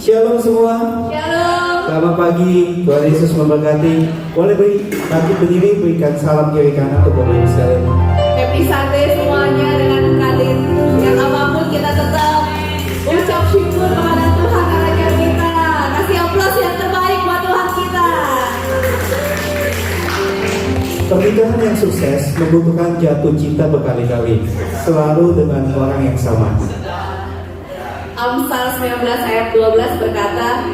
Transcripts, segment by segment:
Shalom semua. Shalom. Selamat pagi. Tuhan Yesus memberkati. Boleh bangkit berdiri, berikan salam kiri kanan untuk Bapak Ibu sekalian. Happy Sunday semuanya. Dengan kalian yang apapun kita tetap ucap syukur kepada Tuhan karena kita. Kasih aplaus yang terbaik buat Tuhan kita. Pernikahan yang sukses membutuhkan jatuh cinta berkali-kali, selalu dengan orang yang sama. Amsal 19 ayat 12 berkata,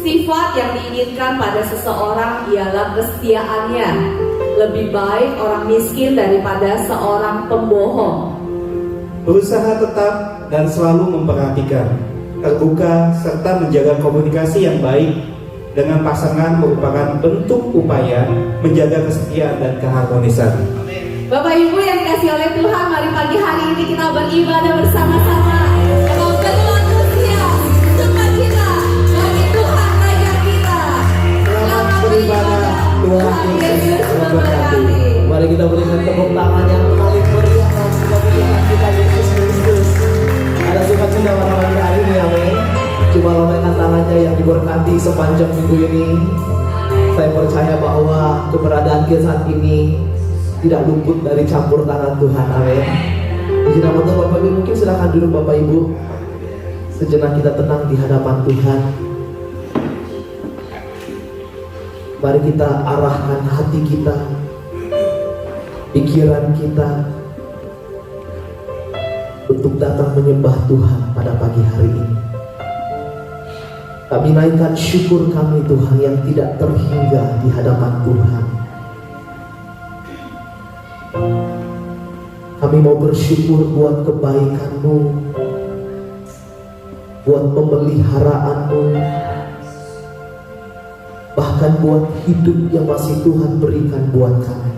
sifat yang diinginkan pada seseorang ialah kesetiaannya. Lebih baik orang miskin daripada seorang pembohong. Berusaha tetap dan selalu memperhatikan, terbuka, serta menjaga komunikasi yang baik dengan pasangan merupakan bentuk upaya menjaga kesetiaan dan keharmonisan. Bapak Ibu yang dikasih oleh Tuhan, mari pagi hari ini kita beribadah bersama-sama. Tuhan Yesus memberkati. Mari kita berikan tepuk tangan yang paling meriah bagi Tuhan kita Yesus Kristus. Ada sukacita pada pagi hari ini, amin. Cuma lambaikan tangannya yang diberkati sepanjang minggu ini. Saya percaya bahwa keberadaan kita saat ini tidak luput dari campur tangan Tuhan, amin. Di nama Tuhan, Bapak Ibu mungkin silakan duduk Bapak Ibu. Sejenak kita tenang di hadapan Tuhan. Mari kita arahkan hati kita, pikiran kita untuk datang menyembah Tuhan pada pagi hari ini. Kami naikkan syukur kami Tuhan yang tidak terhingga di hadapan Tuhan. Kami mau bersyukur buat kebaikan-Mu, buat pemeliharaanmu, bahkan buat hidup yang masih Tuhan berikan buat kami.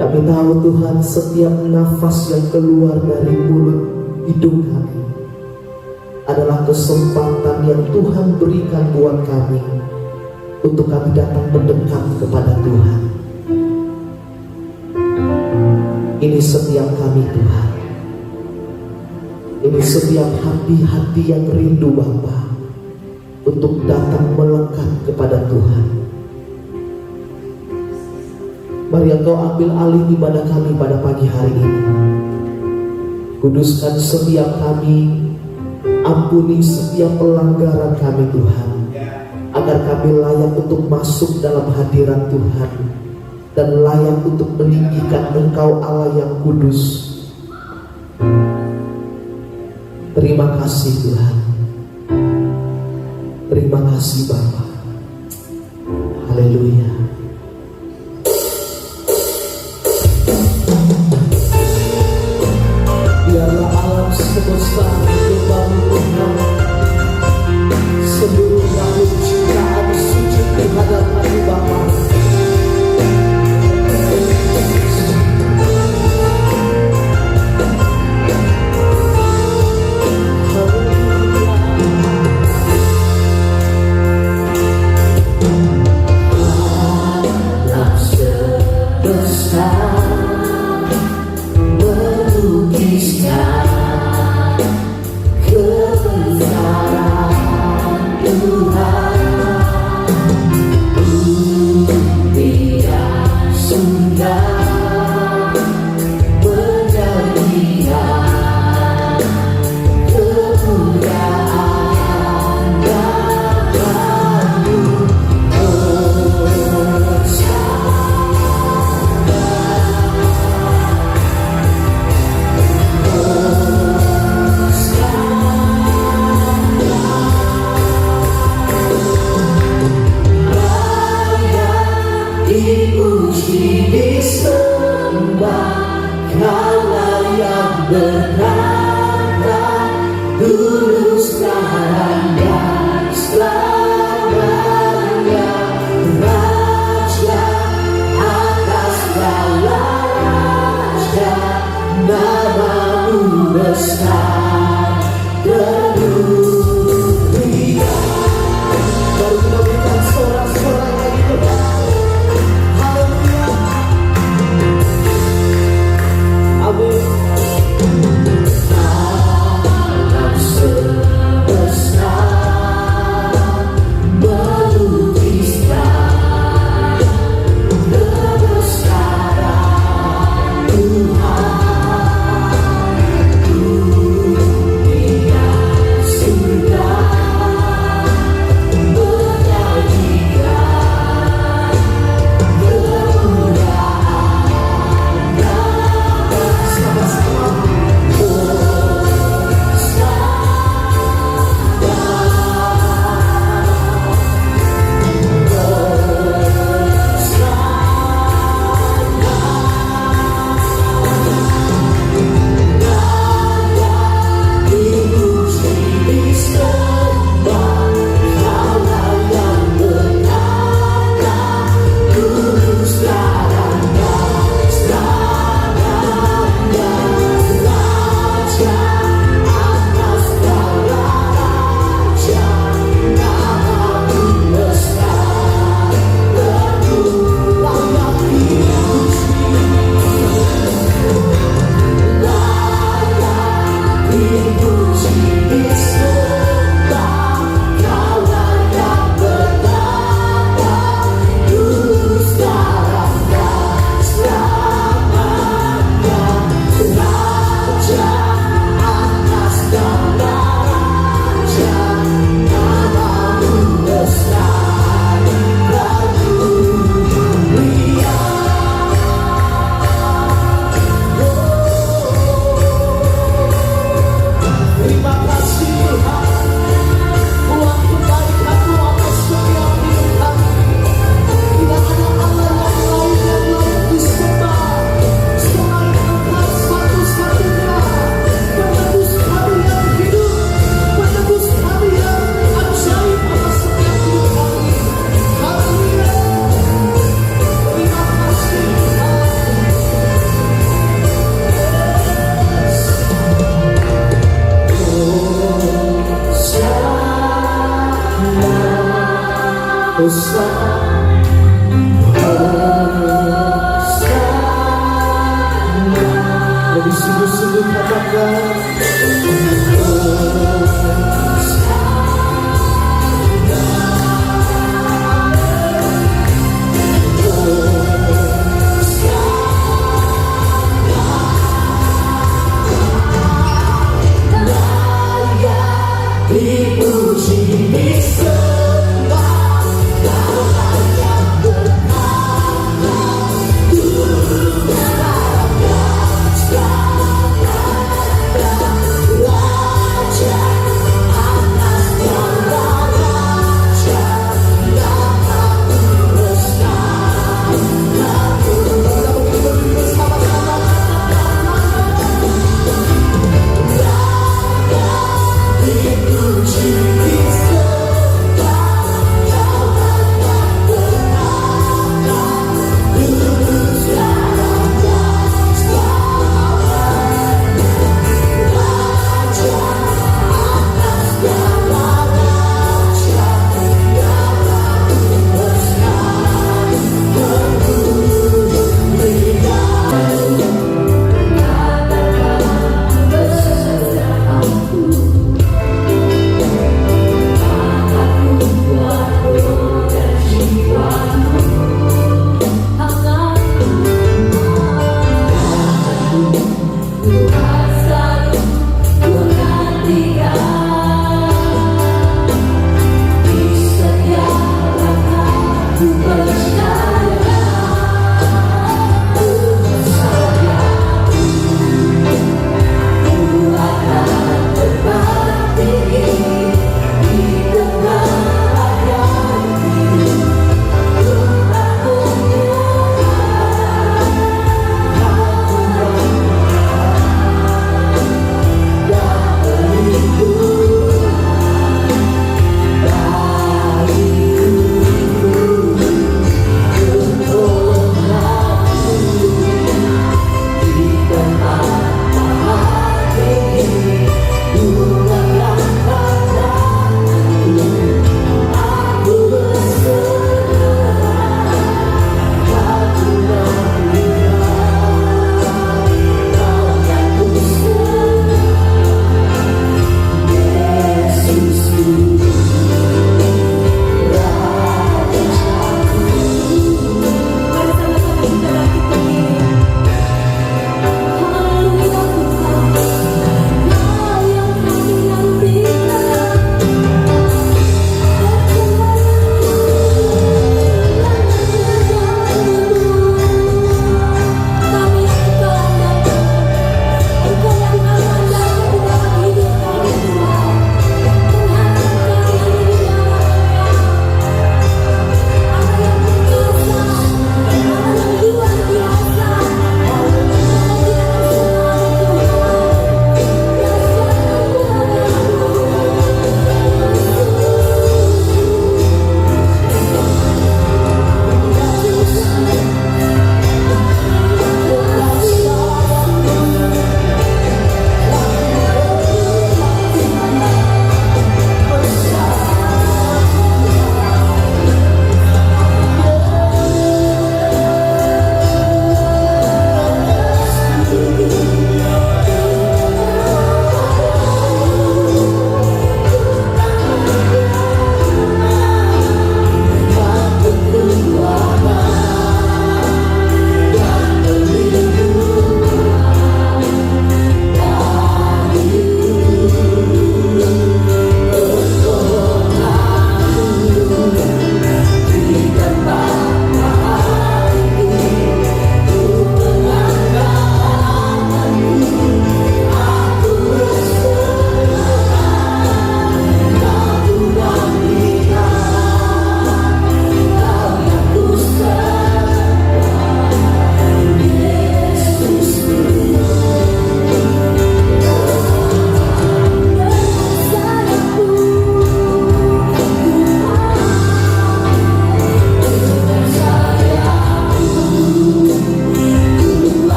Kami tahu Tuhan, setiap nafas yang keluar dari mulut hidung kami adalah kesempatan yang Tuhan berikan buat kami untuk kami datang mendekat kepada Tuhan. Ini setiap kami Tuhan. Ini setiap hati-hati yang rindu Bapa untuk datang melekat kepada Tuhan. Mari Engkau ambil alih ibadah kami pada pagi hari ini. Kuduskan setiap kami, ampuni setiap pelanggaran kami Tuhan, agar kami layak untuk masuk dalam hadirat Tuhan dan layak untuk meninggikan Engkau Allah yang kudus. Terima kasih Tuhan. Terima kasih Bapa. Haleluya. Biarlah alam semesta menyembah-Mu Tuhan. Seluruh makhluk ciptaan sujud di hadapan-Mu Bapa. Lebih sungguh-sungguh katakan dipuji disembah yang dipuji disembah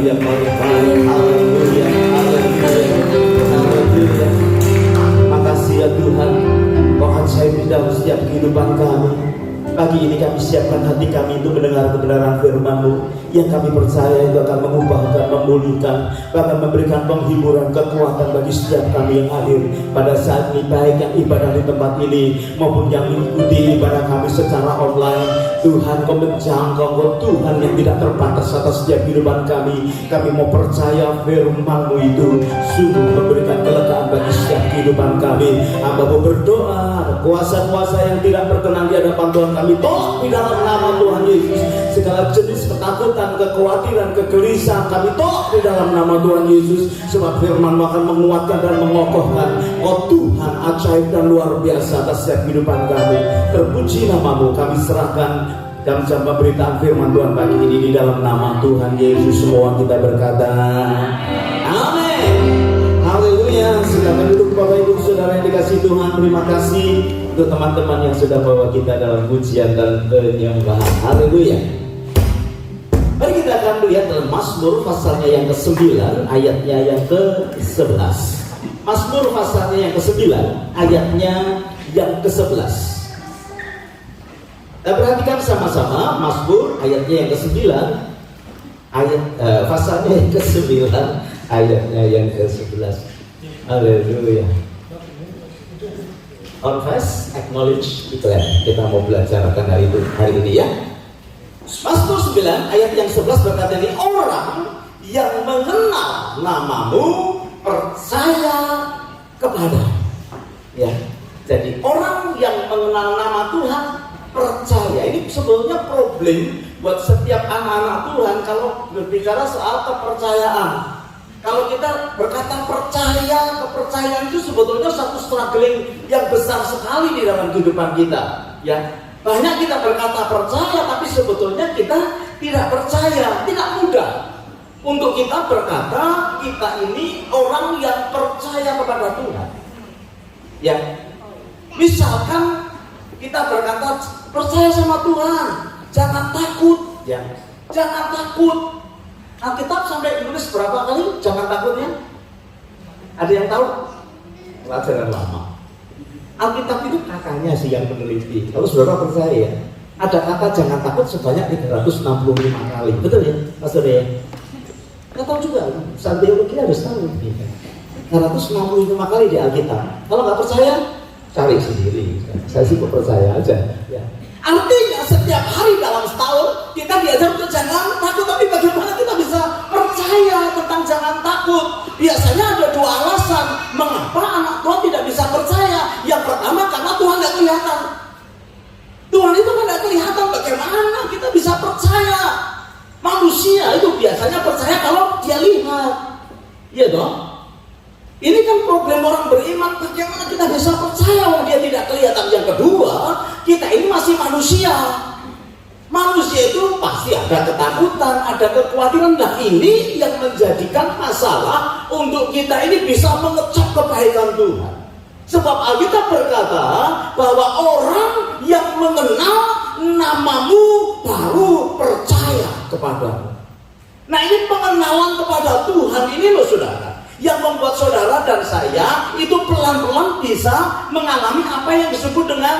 yang paling baik. Haleluya, haleluya, haleluya. Makasih ya Tuhan, Kau ajaib di dalam setiap kehidupan kami. Pagi ini kami siapkan hati kami untuk mendengar kebenaran firman-Mu yang kami percaya itu akan mengubahkan, memulihkan, bahkan memberikan penghiburan, kekuatan bagi setiap kami yang hadir pada saat ini, baik yang ibadah di tempat ini maupun yang mengikuti ibadah kami secara online. Tuhan, Kau menjangkau, Kau Tuhan yang tidak terbatas atas setiap kehidupan kami. Kami mau percaya firman-Mu itu sungguh memberikan kelegaan bagi setiap kehidupan kami. Hamba-Mu berdoa, kuasa-kuasa yang tidak berkenan di hadapan Tuhan kami tolak di dalam nama Tuhan Yesus. Segala jenis ketakutan, kekhawatiran, kegelisahan kami tolak di dalam nama Tuhan Yesus. Sebab firman-Mu akan menguatkan dan mengokohkan. Oh Tuhan, ajaib dan luar biasa atas setiap kehidupan kami. Terpuji nama-Mu, kami serahkan dalam jam pemberitaan firman Tuhan pagi ini di dalam nama Tuhan Yesus. Semua kita berkata amin. Haleluya. Silakan duduk Bapak Ibu Saudara yang dikasihi Tuhan. Terima kasih untuk teman-teman yang sudah bawa kita dalam pujian dan penyembahan. Haleluya. Mari kita akan melihat dalam Mazmur pasalnya yang ke-9 ayatnya yang ke-11. Mazmur pasalnya yang ke-9 ayatnya yang ke-11. Kita perhatikan sama-sama Mazmur ayatnya yang ke-9 ayat pasalnya yang ke-9 ayatnya yang ke-11. Haleluya. Confess, acknowledge, declare. Kita mau belajar akan hari ini ya. Mazmur 9 ayat yang 11 berkata ini, orang yang mengenal nama-Mu percaya kepada. Ya. Jadi orang yang mengenal nama Tuhan percaya. Ini sebetulnya problem buat setiap anak-anak Tuhan kalau berbicara soal kepercayaan. Kalau kita berkata percaya, kepercayaan itu sebetulnya satu struggling yang besar sekali di dalam kehidupan kita. Ya, banyak kita berkata percaya, tapi sebetulnya kita tidak percaya. Tidak mudah untuk kita berkata kita ini orang yang percaya kepada Tuhan. Ya, misalkan kita berkata percaya sama Tuhan, jangan takut. Ya, jangan takut. Alkitab sampai menulis berapa kali jangan takutnya? Ada yang tahu? Pelajaran lama. Alkitab itu kakaknya sih yang meneliti. Kalau saudara percaya ya, ada kata jangan takut sebanyak 365 kali. Betul ya, Mas Saudara ya? Kita tahu juga, Santiologi harus tahu. 365 kali di Alkitab. Kalau nggak percaya, cari sendiri. Saya sih percaya aja. Ya. Artinya setiap hari dalam setahun kita diajar untuk jangan takut, tapi bagaimana kita bisa percaya tentang jangan takut? Biasanya ada dua alasan mengapa anak Tuhan tidak bisa percaya. Yang pertama karena Tuhan tidak kelihatan. Tuhan itu kan tidak kelihatan, bagaimana kita bisa percaya? Manusia itu biasanya percaya kalau dia lihat. Iya dong? Ini kan problem orang beriman, bagaimana kita bisa percaya kalau dia tidak kelihatan. Yang kedua, kita ini masih manusia. Manusia itu pasti ada ketakutan, ada kekhawatiran. Nah ini yang menjadikan masalah untuk kita ini bisa mengecap kebaikan Tuhan. Sebab Alkitab berkata bahwa orang yang mengenal nama-Mu baru percaya kepadamu. Nah ini pengenalan kepada Tuhan ini loh saudara, yang membuat saudara dan saya itu pelan-pelan bisa mengalami apa yang disebut dengan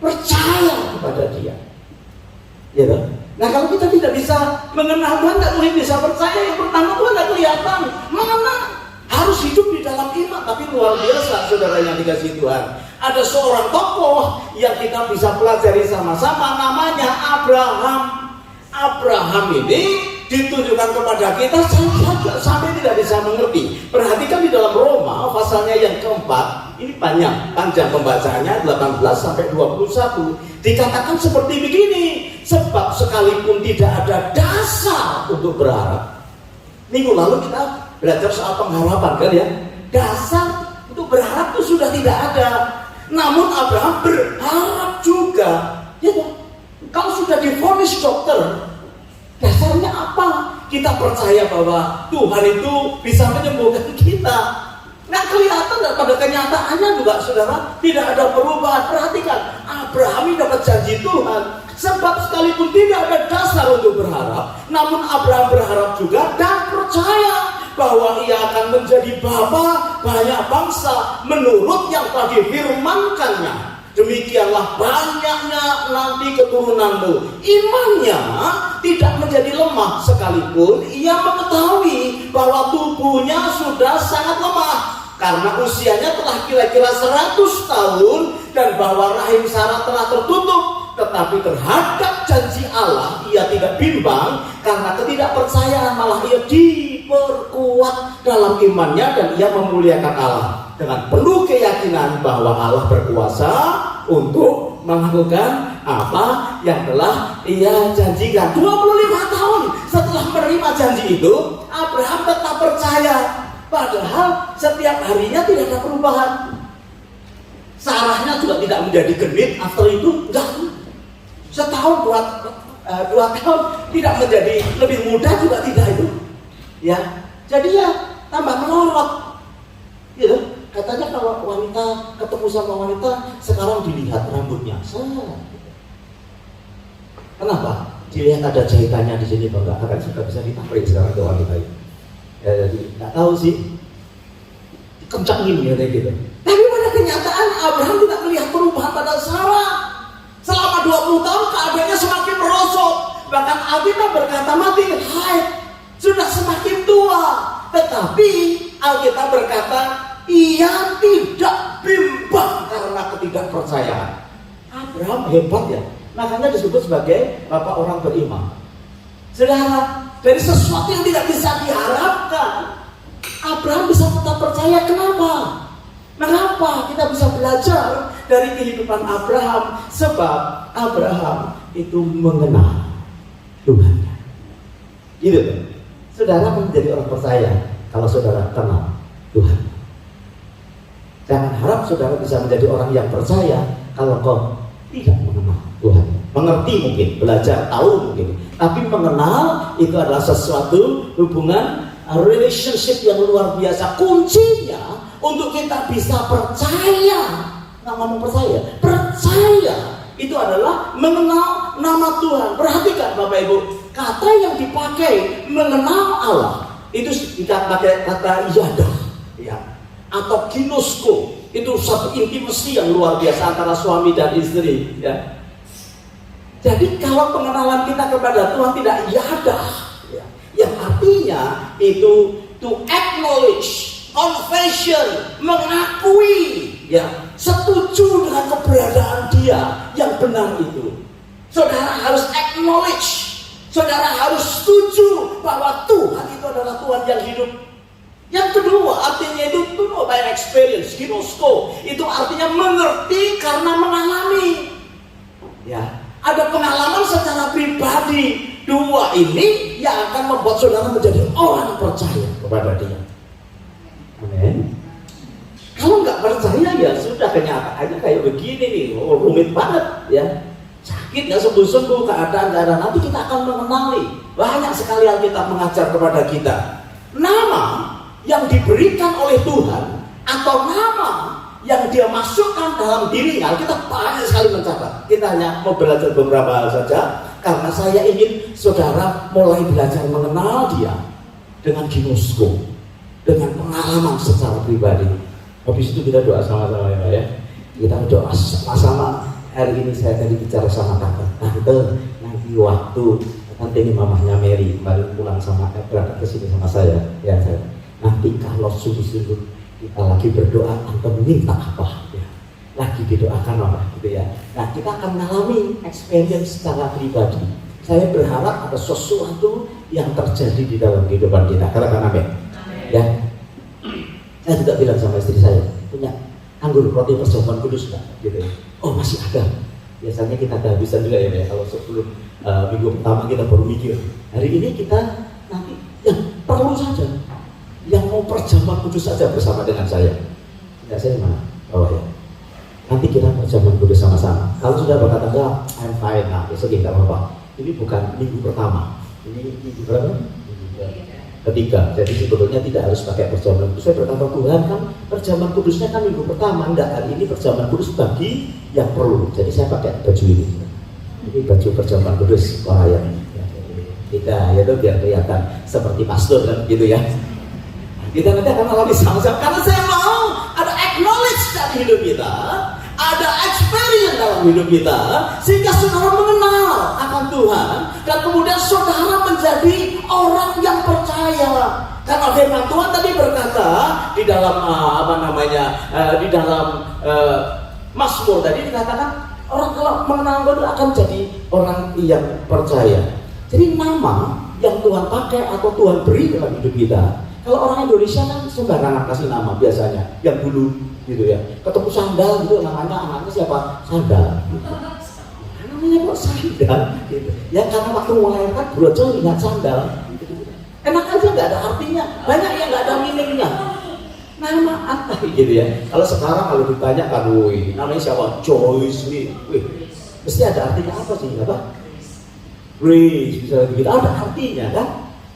percaya kepada Dia. Ya kan? Nah kalau kita tidak bisa mengenal Tuhan, tidak mungkin bisa percaya. Yang pertama Tuhan tidak kelihatan. Mana? Harus hidup di dalam iman. Tapi luar biasa saudara yang dikasihi Tuhan, ada seorang tokoh yang kita bisa pelajari sama-sama, namanya Abraham. Abraham ini ditunjukkan kepada kita sampai tidak bisa mengerti. Perhatikan di dalam Roma pasalnya yang keempat, ini panjang pembacaannya 18 sampai 21. Dikatakan seperti begini, sebab sekalipun tidak ada dasar untuk berharap. Minggu lalu kita belajar soal pengharapan kan ya. Dasar untuk berharap itu sudah tidak ada. Namun Abraham berharap juga. Ya kan? Kalau sudah divonis dokter, dasarnya apa? Kita percaya bahwa Tuhan itu bisa menyembuhkan kita. Nggak kelihatan, dan pada kenyataannya juga saudara tidak ada perubahan. Perhatikan, Abraham ini dapat janji Tuhan. Sebab sekalipun tidak ada dasar untuk berharap, namun Abraham berharap juga dan percaya bahwa ia akan menjadi bapa banyak bangsa menurut yang telah difirmankannya. Demikianlah banyaknya nanti keturunanmu. Imannya tidak menjadi lemah sekalipun ia mengetahui bahwa tubuhnya sudah sangat lemah karena usianya telah kira-kira 100 tahun dan bahwa rahim Sarah telah tertutup. Tetapi terhadap janji Allah ia tidak bimbang karena ketidakpercayaan, malah ia diperkuat dalam imannya dan ia memuliakan Allah dengan penuh keyakinan bahwa Allah berkuasa untuk melakukan apa yang telah ia janjikan. 25 tahun setelah menerima janji itu, Abraham tetap percaya padahal setiap harinya tidak ada perubahan. Sarahnya juga tidak menjadi genit after itu, enggak. Setahun, dua tahun tidak menjadi lebih muda juga tidak itu, ya. Jadi ya tambah melorot, gitu. Katanya kalau wanita ketemu sama wanita sekarang dilihat rambutnya, kenapa? Dilihat ada jahitannya di sini, enggak akan sudah bisa ditarik sekarang ke wanita itu. Ya, jadi nggak tahu sih, kencangin ya kayak gitu. Tapi pada kenyataan Abraham tidak melihat perubahan pada Sarah. Selama 20 tahun keadaannya semakin merosot. Bahkan Alkitab berkata mati haid, sudah semakin tua. Tetapi Alkitab berkata ia tidak bimbang karena ketidakpercayaan. Abraham hebat ya. Makanya disebut sebagai bapak orang beriman. Saudara, dari sesuatu yang tidak bisa diharapkan, Abraham bisa tetap percaya. Kenapa? Mengapa kita bisa belajar dari kehidupan Abraham? Sebab Abraham itu mengenal Tuhan. Gitu kan? Saudara menjadi orang percaya kalau saudara kenal Tuhan. Jangan harap saudara bisa menjadi orang yang percaya kalau kau tidak mengenal Tuhan. Mengerti mungkin, belajar, tahu mungkin, tapi mengenal itu adalah sesuatu hubungan, relationship yang luar biasa. Kuncinya untuk kita bisa percaya, nggak ngomong percaya itu adalah mengenal nama Tuhan. Perhatikan Bapak Ibu, kata yang dipakai mengenal Allah itu dipakai kata yadah, ya, atau ginosko. Itu satu intimasi yang luar biasa antara suami dan istri, ya. Jadi kalau pengenalan kita kepada Tuhan tidak yadah, ya, yang artinya itu to acknowledge, confession, mengakui, ya, setuju dengan keberadaan Dia yang benar itu. Saudara harus acknowledge, saudara harus setuju bahwa Tuhan itu adalah Tuhan yang hidup. Yang kedua, artinya itu to know by experience, ginosko. Itu artinya mengerti karena mengalami. Ya, ada pengalaman secara pribadi. Dua ini yang akan membuat saudara menjadi orang percaya kepada Dia. Amin. Kalau nggak percaya ya sudah, kenyataannya kayak begini nih, rumit banget ya. Sakit nggak sembuh-sembuh, keadaan nggak ada. Nanti kita akan mengenali. Banyak sekali Alkitab mengajar kepada kita. Nama yang diberikan oleh Tuhan atau nama yang Dia masukkan dalam dirinya, kita banyak sekali mencatat. Kita hanya mau belajar beberapa hal saja, karena saya ingin saudara mulai belajar mengenal Dia dengan ginosko, dengan pengalaman secara pribadi. Habis itu kita doa sama-sama ya. Kita doa sama-sama. Hari ini saya tadi bicara sama tante, nanti waktu nanti ini mamahnya Mary kemarin pulang sama berangkat ke sini sama saya, ya saya. Nanti kalau sungguh-sungguh kita lagi berdoa atau minta apa, ya, lagi didoakan apa gitu ya. Nah, kita akan mengalami experience secara pribadi. Saya berharap ada sesuatu yang terjadi di dalam kehidupan kita. Katakan amin. Ya. Saya juga bilang sama istri saya, punya anggur roti perjamuan kudus nggak? Gitu ya. Oh masih ada. Biasanya kita kehabisan juga ya. Kalau sebelum minggu pertama kita baru mikir. Hari ini kita nanti yang perlu saja, yang mau perjamuan kudus saja bersama dengan saya. Enggak, saya mana? Oh ya. Nanti kita perjamuan kudus sama-sama. Kalau sudah berkata enggak, I'm fine. Nah besok kita apa-apa. Ini bukan minggu pertama. Ini minggu berapa? ketiga. Jadi sebetulnya tidak harus pakai perjamuan kudus. Saya berkata Tuhan kan perjamuan kudusnya kan minggu pertama, enggak, hari ini perjamuan kudus bagi yang perlu. Jadi saya pakai baju ini. Ini baju perjamuan kudus orang yang tidak, ya itu biar kelihatan seperti pastor kan gitu ya. Kita nanti akan alami sama-sama karena saya mau ada acknowledge dari hidup kita, ada experience dalam hidup kita, sehingga saudara mengenal akan Tuhan dan kemudian saudara menjadi orang yang percaya. Karena firman Tuhan tadi berkata di dalam di dalam Mazmur tadi dikatakan orang kalau mengenal Tuhan akan jadi orang yang percaya. Jadi nama yang Tuhan pakai atau Tuhan beri dalam hidup kita. Kalau orang Indonesia kan sembarangan kasih nama biasanya, yang dulu gitu ya. Ketemu sandal gitu namanya anaknya siapa? Sandal. Gitu. Namanya kok sandal? Gitu. Ya karena waktu melahirkan brojol ingat sandal. Gitu. Enak aja nggak ada artinya, banyak yang nggak ada meaningnya. Nama apa gitu ya? Kalau sekarang kalau ditanya kan, wih, namanya siapa? Joyce nih, wih, mesti ada artinya apa sih? Apa? Grace, bisa begitu. Ada artinya kan?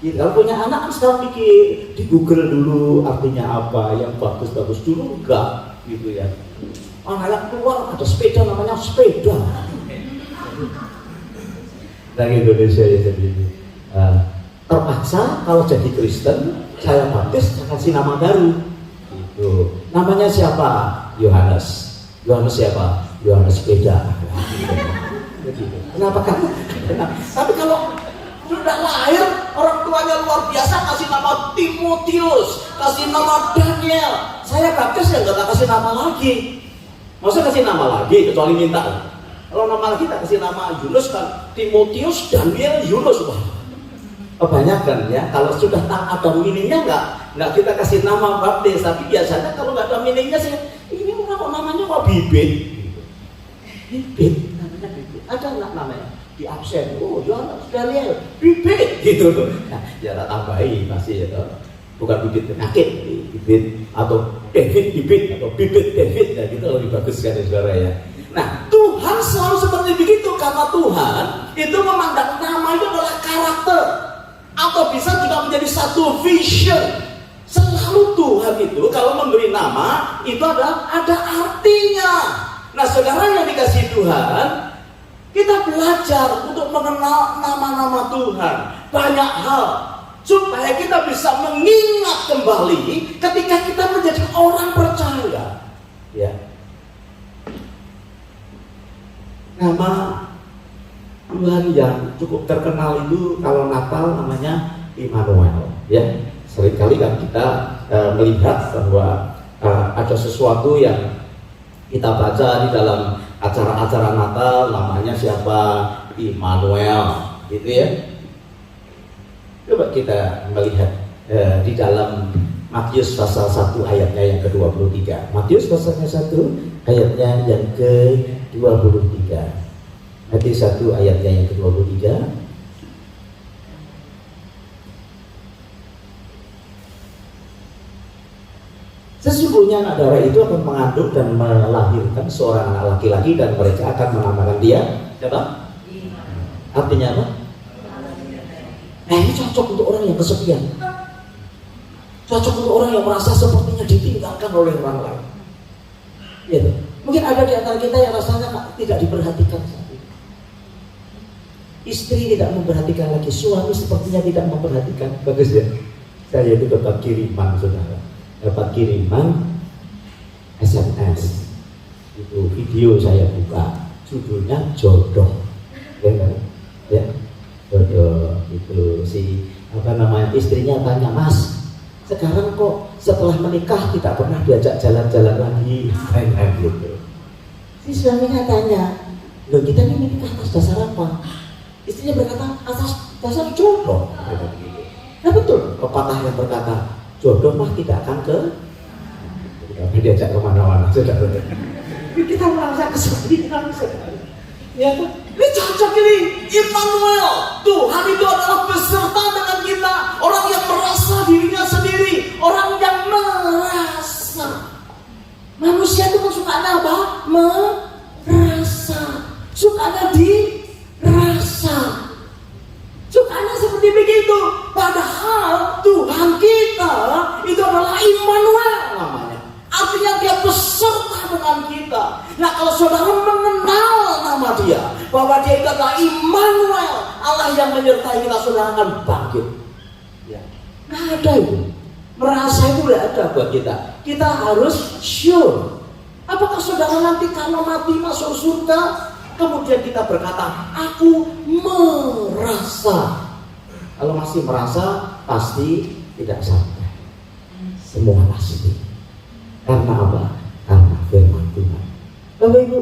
Gitu. Kalau punya anak kan sekarang pikir di Google dulu artinya apa, yang bagus-bagus dulu enggak gitu ya. Anak keluar ada sepeda namanya sepeda. Dari Indonesia ya jadi terpaksa kalau jadi Kristen saya baptis saya kasih nama baru. Gitu. Namanya siapa? Yohanes. Yohanes siapa? Yohanes sepeda. Gitu. Kenapa kan? Tapi kalau sudah lahir, orang tuanya luar biasa kasih nama Timotius, kasih nama Daniel. Saya baptis ya nggak kasih nama lagi. Maksudnya kasih nama lagi kecuali minta. Kalau nama lagi tak kasih nama Yunus kan, Timotius, Daniel, Yunus. Wah, kebanyakan ya. Kalau sudah tak ada meaningnya nggak kita kasih nama baptis. Tapi biasanya kalau nggak ada meaningnya sih, ini orang kok namanya kok Bibit. Bibit, namanya Bibit. Ada nggak namanya? Di absen, oh Yohanes Daniel, Bibit gitu loh. Nah, ya tak tambahi masih ya, bukan bibit penyakit, bibit atau David Bibit atau Bibit David, ya gitu lebih bagus kan saudara ya. Nah, Tuhan selalu seperti begitu karena Tuhan itu memandang nama itu adalah karakter atau bisa juga menjadi satu vision. Selalu Tuhan itu kalau memberi nama itu ada artinya. Nah, saudara yang dikasih Tuhan, kita belajar untuk mengenal nama-nama Tuhan. Banyak hal supaya kita bisa mengingat kembali ketika kita menjadi orang percaya. Ya. Nama Tuhan yang cukup terkenal itu kalau Natal namanya Immanuel. Ya. Seringkali kan kita melihat bahwa ada sesuatu yang kita baca di dalam acara-acara Natal namanya siapa? Immanuel, gitu ya. Coba kita melihat di dalam Matius pasal 1 ayatnya yang ke-23. Matius pasalnya 1 ayatnya yang ke-23. Matius 1 ayatnya yang ke-23. Sesungguhnya anak darah itu akan mengandung dan melahirkan seorang anak laki-laki dan mereka akan menamakan dia siapa? Artinya apa? Ini cocok untuk orang yang kesepian. Cocok untuk orang yang merasa sepertinya ditinggalkan oleh orang lain. Ya, mungkin ada di antara kita yang rasanya tidak diperhatikan saat ini. Istri tidak memperhatikan lagi, suami sepertinya tidak memperhatikan. Bagus ya. Saya itu dapat kiriman saudara. Dapat kiriman SMS. Itu video saya buka, judulnya jodoh. Ya. Jodoh itu si istrinya tanya, Mas, sekarang kok setelah menikah tidak pernah diajak jalan-jalan lagi, kayak gitu. Si suaminya tanya, loh kita ini menikah atas dasar apa? Istrinya berkata atas dasar jodoh. Nah betul, pepatah yang berkata jodoh mah tidak akan tidak diajak kemana-mana. Kita merasa kesepian sekali. Ya kan? Ini cocok ini, Immanuel. Tuhan itu adalah beserta dengan kita. Orang yang merasa dirinya sendiri, orang yang merasa. Manusia itu kan sukanya apa? Merasa. Sukanya dirasa. Sukanya seperti seperti begitu. Padahal Tuhan kita itu adalah Immanuel namanya. Artinya dia beserta dengan kita. Nah, kalau saudara mengenal nama dia, bahwa dia itu adalah Immanuel, Allah yang menyertai kita, saudara akan bangkit. Ya, nggak ada itu. Merasa itu tidak ada buat kita. Kita harus sure. Apakah saudara nanti kalau mati masuk surga, kemudian kita berkata, aku merasa. Kalau masih merasa, pasti tidak sampai. Semua pasti. Karena apa? Karena firman Tuhan. Bapak Ibu,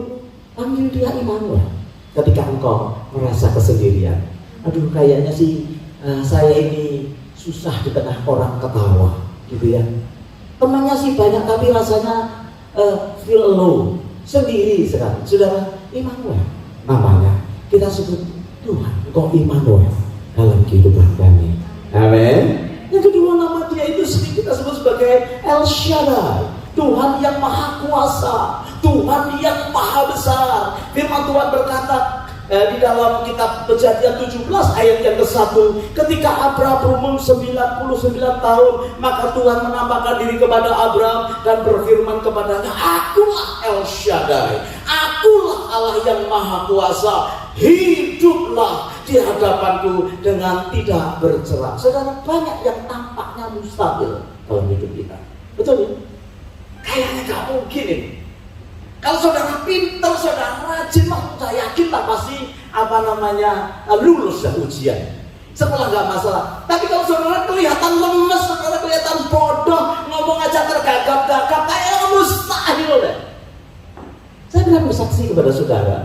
panggil dia Immanuel. Ketika engkau merasa kesendirian, aduh kayaknya sih saya ini susah di tengah orang ketawa, gitu ya. Temannya sih banyak tapi rasanya feel alone, sendiri sekali. Saudara, Immanuel namanya. Kita sebut Tuhan, engkau Immanuel dalam kehidupan kami. Amin. Yang kedua, nama dia itu sendiri kita sebut sebagai El Shaddai, Tuhan yang maha kuasa, Tuhan yang maha besar. Firman Tuhan berkata di dalam kitab Kejadian 17 ayat yang ke-1, ketika Abraham berumur 99 tahun, maka Tuhan menampakkan diri kepada Abraham dan berfirman kepadanya, akulah El Shaddai, akulah Allah yang maha kuasa, hiduplah di hadapanku dengan tidak bercerak. Saudara, banyak yang tampaknya mustahil dalam hidup kita, betul ya? Kayaknya gak mungkin ini. Kalau saudara pintar, saudara rajin, saya yakin lah pasti lulus dah ujian. Sekolah gak masalah. Tapi kalau saudara kelihatan lemes, saudara kelihatan bodoh, ngomong aja tergagap-gagap, kayaknya mustahil deh. Saya pernah bersaksi kepada saudara.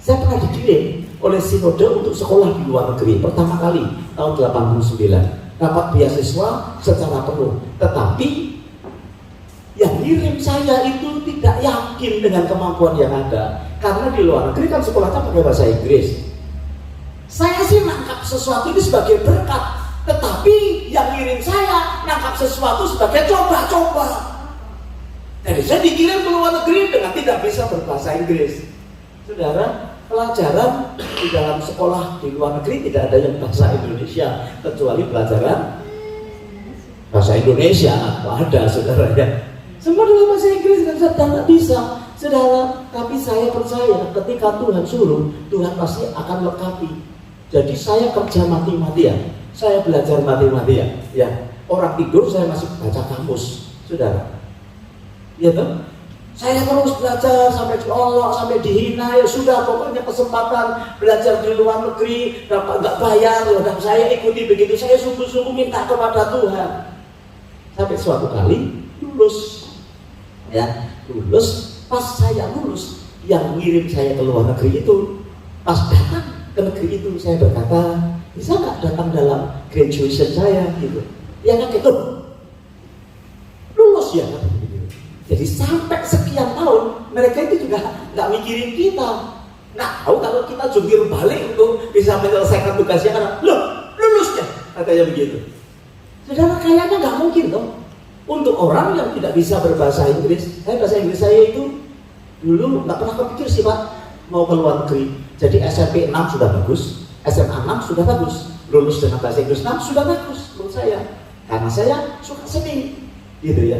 Saya pernah dikirim oleh Sinode untuk sekolah di luar negeri pertama kali tahun 89. Dapat beasiswa secara penuh. Tetapi yang ngirim saya itu tidak yakin dengan kemampuan yang ada, karena di luar negeri kan sekolahnya pakai bahasa Inggris. Saya sih nangkap sesuatu ini sebagai berkat, tetapi yang ngirim saya nangkap sesuatu sebagai coba-coba. Jadi saya dikirim ke luar negeri dengan tidak bisa berbahasa Inggris. Saudara, pelajaran di dalam sekolah di luar negeri tidak ada yang bahasa Indonesia, kecuali pelajaran bahasa Indonesia. Ada, saudara ya. Semua dalam bahasa Inggris dan saya tidak bisa, saudara. Tapi saya percaya ketika Tuhan suruh, Tuhan pasti akan lengkapi. Jadi saya kerja mati-matian, saya belajar mati-matian. Ya, orang tidur saya masih baca kamus, saudara. Ya kan? Saya terus belajar sampai diolok, sampai dihina. Ya sudah, pokoknya kesempatan belajar di luar negeri dapat nggak bayar, ya dan saya ikuti begitu. Saya sungguh-sungguh minta kepada Tuhan. Sampai suatu kali lulus. Ya, lulus. Pas saya lulus, yang ngirim saya ke luar negeri itu, pas datang ke negeri itu, saya berkata, bisa nggak datang dalam graduation saya gitu? Ya kan gitu, lulus ya kan? Jadi sampai sekian tahun mereka itu juga nggak mikirin kita, nggak tahu kalau kita jungkir balik untuk bisa menyelesaikan tugasnya karena loh lulus ya, katanya begitu. Saudara, kayaknya nggak mungkin dong. Untuk orang yang tidak bisa berbahasa Inggris, bahasa Inggris saya itu dulu nggak pernah kepikir sih Pak mau ke luar negeri. Jadi SMP 6 sudah bagus, SMA 6 sudah bagus, lulus dengan bahasa Inggris 6 sudah bagus menurut saya, karena saya suka seni, gitu ya.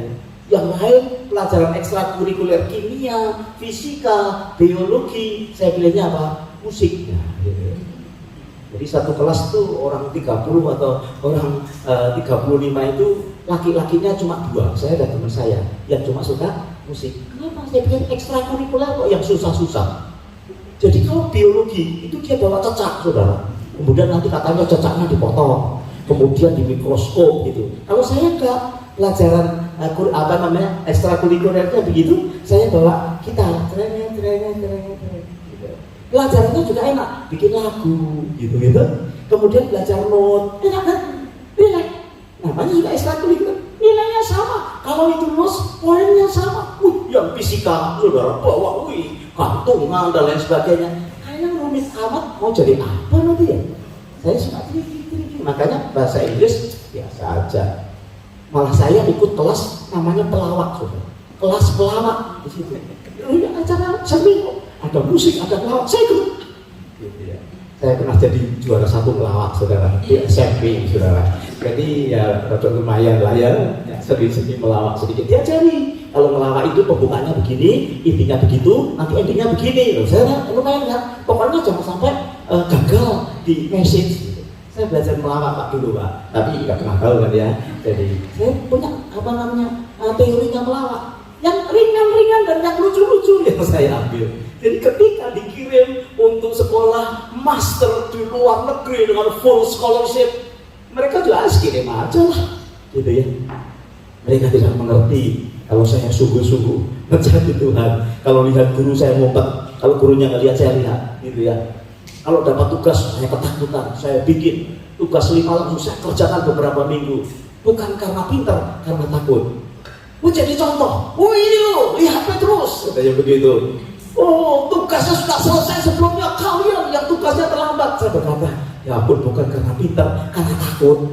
Yang lain pelajaran ekstrakurikuler kimia, fisika, biologi, saya pilihnya apa? Musik. Nah, gitu. Jadi satu kelas tuh orang 30 atau orang 35 itu laki-lakinya cuma 2, saya dan teman saya yang cuma suka musik. Kenapa? Saya pikir ekstrakurikuler kok yang susah-susah. Jadi kalau biologi itu dia bawa cecak, saudara. Kemudian nanti katanya cecaknya dipotong, kemudian di mikroskop gitu. Kalau saya enggak, pelajaran ekstrakurikulernya begitu, saya bawa gitar, pelajarannya juga enak, bikin lagu gitu. Kemudian belajar not, enak kan? Relax. Namanya juga ekstrakurikuler, nilainya sama. Kalau itu lulus, poinnya sama. Yang fisika, saudara bawa, gantungan dan lain sebagainya. Kayaknya rumit amat, mau jadi apa nanti ya? Saya suka triki. Makanya bahasa Inggris biasa aja. Malah saya ikut kelas namanya pelawak, saudara. Kelas pelawak di situ. Acara seni, ada musik, ada pelawak. Saya ikut. Gitu ya. Saya pernah jadi juara 1 melawak, saudara, di SMP, saudara. Jadi ya rada lumayan lah ya, sering-sering melawak sedikit. Diajari kalau melawak itu pembukaannya begini, intinya begitu, nanti endingnya begini. Loh, saya lumayan ya. Pokoknya jangan sampai gagal di message. Saya belajar melawak Pak dulu Pak, tapi nggak pernah tahu kan ya. Jadi saya punya teorinya melawak yang ringan-ringan dan yang lucu-lucu yang saya ambil. Jadi ketika dikirim untuk sekolah master di luar negeri dengan full scholarship, mereka jelas kirim aja lah, gitu ya. Mereka tidak mengerti kalau saya sungguh-sungguh mencari Tuhan. Kalau lihat guru saya ngumpet, kalau gurunya nggak lihat saya lihat, gitu ya. Kalau dapat tugas saya ketakutan, saya bikin tugas 5 langsung saya kerjakan beberapa minggu. Bukan karena pintar, karena takut. Jadi contoh, ini loh, lihat terus, katanya begitu. Oh, tugasnya sudah selesai sebelumnya, kalian yang tugasnya terlambat. Saya berkata, ya ampun, bukan karena pintar, karena takut.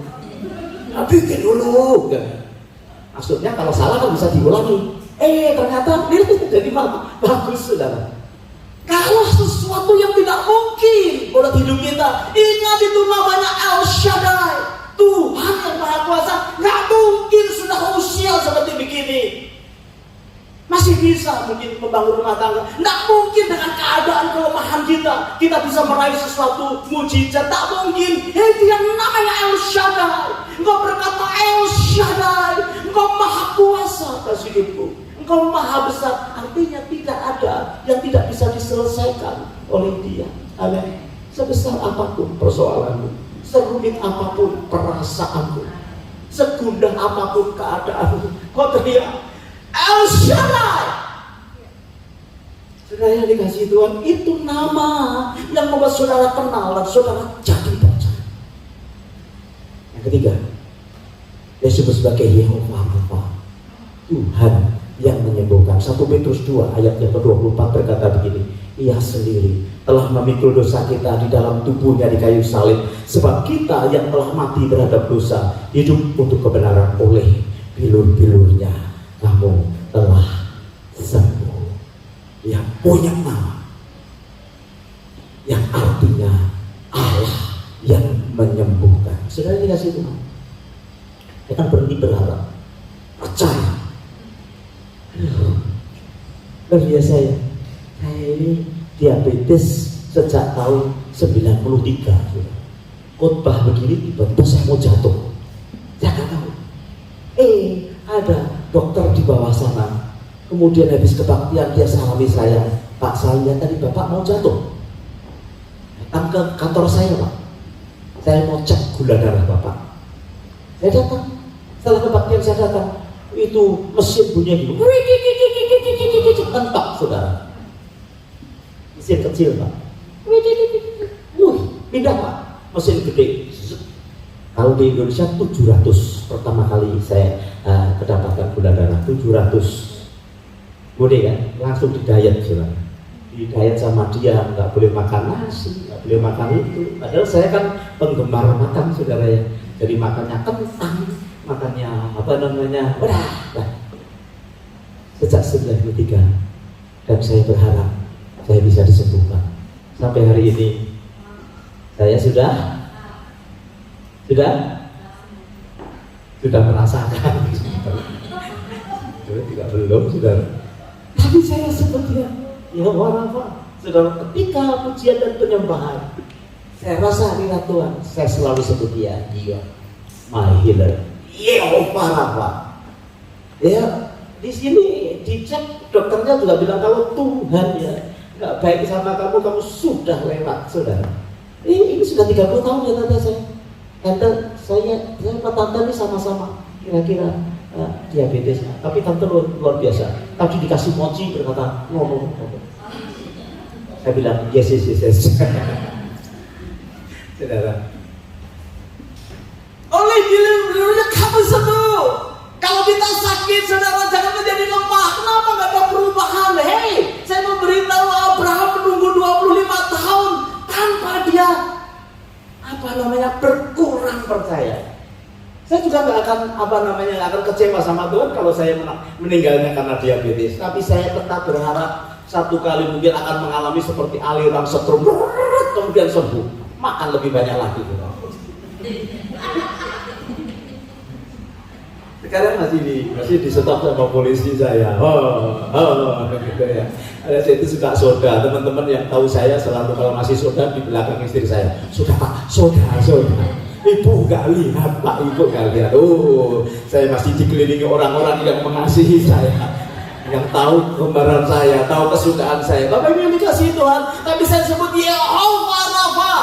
Nah, bikin dulu. Maksudnya kalau salah kan bisa diulangi. Ternyata jadi bagus, saudara. Kalau sesuatu yang tidak mungkin buat hidup kita, ingat itu namanya El Shaddai, Tuhan yang Maha Kuasa. Nggak mungkin sudah usia seperti begini masih bisa mungkin membangun rumah tangga. Nggak mungkin dengan keadaan kelemahan kita bisa meraih sesuatu mujizat. Tak mungkin. Itu yang namanya El Shaddai. Engkau berkata El Shaddai, Engkau Maha Kuasa atas hidupku, Engkau Maha Besar. Artinya tidak ada yang tidak bisa diselesaikan oleh Dia. Amin. Sebesar apapun persoalanmu, serumit apapun perasaanmu, segundah apapun keadaanmu, kau teriak El Shaddai. Saudara yang dikasih Tuhan, itu nama yang membuat saudara kenal dan saudara jadi percaya. Yang ketiga, dia disebut sebagai Yehova Rafa, Tuhan yang menyembuhkan. 1 Petrus 2 ayat yang ke-24 berkata begini, Ia sendiri telah memikul dosa kita di dalam tubuhnya di kayu salib, sebab kita yang telah mati terhadap dosa hidup untuk kebenaran. Oleh bilur-bilurnya kamu telah sembuh. Yang punya nama yang artinya Allah yang menyembuhkan. Saudara dikasih Tuhan, kita akan berhenti berharap, percaya. Luar biasa ya. Saya ini diabetes sejak tahun 93. Khotbah begini tiba-tiba saya mau jatuh. Saya nggak tahu. Ada dokter di bawah sana. Kemudian habis kebaktian dia salami saya, Pak, saya tadi Bapak mau jatuh. Datang ke kantor saya, Pak. Saya mau cek gula darah Bapak. Saya datang. Setelah kebaktian saya datang. Itu mesin bunyi gitu. Mentok, saudara. Mesin kecil, Pak. Pindah, Pak. Mesin gede. Kalau di Indonesia 700 pertama kali saya kedapatan gula darah 700. Boleh kan? Langsung di diet, saudara. Di diet sama dia, nggak boleh makan nasi, nggak boleh makan itu. Padahal saya kan penggemar makan, saudara ya. Jadi makannya kentang, makannya udah. Sejak 93 dan saya berharap saya bisa disembuhkan. Sampai hari ini saya sudah merasakan. Tidak belum, saudara. Tapi saya seperti ya apa? Saudara, ketika pujian dan penyembahan, saya rasa hadirat Tuhan, saya selalu sebut Dia, my healer, Yehova Rafa. Ya, di sini dicek dokternya juga bilang kalau Tuhan ya nggak baik sama kamu sudah lewat, saudara. Ini sudah 30 tahun ya tante saya. Tante saya sama tante ini sama-sama kira-kira diabetesnya. Tapi tante luar biasa. Tadi dikasih mochi berkata ngomong. Saya bilang yes. Saudara. Oleh bilur-bilurnya kamu sembuh. Kalau kita sakit, saudara, jangan menjadi lemah. Kenapa nggak ada perubahan? Hei, saya memberitahu Abraham menunggu 25 tahun tanpa dia berkurang percaya. Saya juga nggak akan kecewa sama Tuhan kalau saya meninggalnya karena diabetes. Tapi saya tetap berharap satu kali mungkin akan mengalami seperti aliran setrum kemudian sembuh, makan lebih banyak lagi. Sekarang masih di stop sama polisi saya. Gitu ya. Saya itu suka soda. Teman-teman yang tahu saya selalu kalau masih soda di belakang istri saya. Sudah Pak, soda. Ibu nggak lihat Pak, ibu nggak lihat. Saya masih dikelilingi orang-orang yang mengasihi saya, yang tahu gambaran saya, tahu kesukaan saya. Bapak Ibu yang dikasihi Tuhan, tapi saya sebut Yehova Rafa.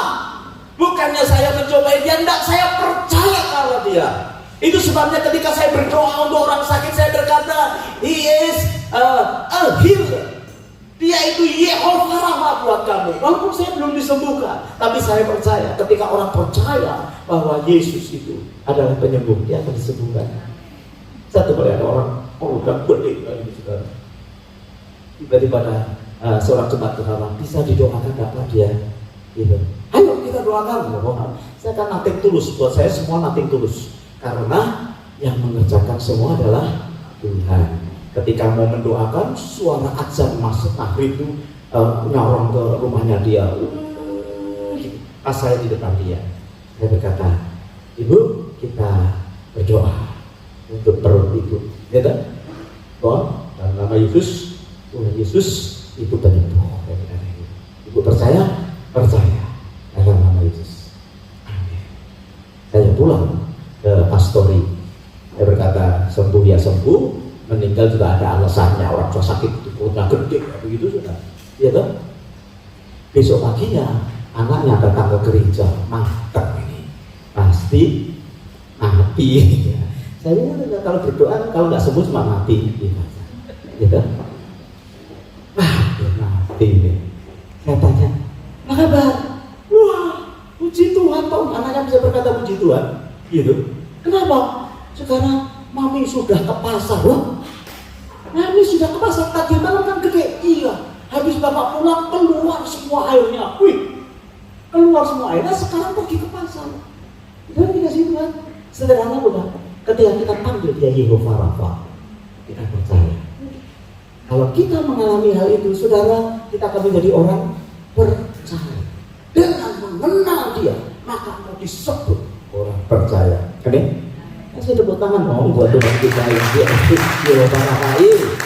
Bukannya saya mencobai dia, enggak, saya percaya kalau dia. Itu sebabnya ketika saya berdoa untuk orang sakit, saya berkata, He is a healer. Dia itu Yehova Rafa buat kamu. Walaupun saya belum disembuhkan, tapi saya percaya ketika orang percaya bahwa Yesus itu adalah penyembuh, dia akan disembuhkan. Satu kali ada orang, udah gede kali gitu kan. Tiba-tiba seorang jemaat berkata, bisa didoakan dapat dia? Gitu. Ayo kita doakan. Saya kan nothing tulus, buat saya semua nothing tulus. Karena yang mengerjakan semua adalah Tuhan. Ketika mau mendoakan, suara azan masuk maghrib itu nyorong ke rumahnya dia. Pas saya di depan dia, saya berkata, Ibu, kita berdoa untuk perut ibu. Gitu? Bahwa dalam nama Yesus, Tuhan Yesus itu penyembuh. Ibu percaya? Percaya dalam nama Yesus. Amin. Saya pulang ke pastori. Saya berkata, sembuh ya sembuh. Meninggal juga ada alasannya, orang tua sakit itu perutnya gede, begitu sudah. Iya kan? Besok paginya anaknya datang ke gereja, mantap ini, pasti mati. Saya bilang kalau berdoa, kalau nggak sembuh cuma mati, iya kan? Mati ini. Saya tanya, apa kabar? Wah, puji Tuhan, tahu anaknya bisa berkata puji Tuhan, gitu. Kenapa? Sekarang Mami sudah ke pasar, loh. Mami sudah ke pasar, tadi malam kan gede. Iya, habis bapak pulang keluar semua airnya. Wih, keluar semua airnya, sekarang pergi ke pasar. Dan dikasih Tuhan, sederhana bukan? Ketika kita panggil dia Yehova Rafa, kita percaya. Kalau kita mengalami hal itu, saudara, kita akan menjadi orang percaya. Dengan mengenal dia, maka mau disebut orang percaya. Oke? Saya tepuk tangan buat Tuhan kita Yehova Rafa.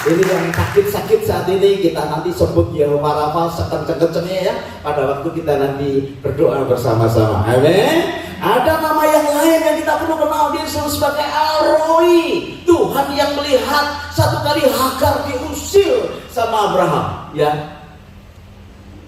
Ini yang sakit-sakit saat ini kita nanti sebut Yehova Rafa sekenceng-kencengnya ya. Pada waktu kita nanti berdoa bersama-sama. Amin. Ada nama yang lain yang kita perlu kenal, dia disebut sebagai El-Roi. Tuhan yang melihat satu kali Hagar diusir sama Abraham, ya.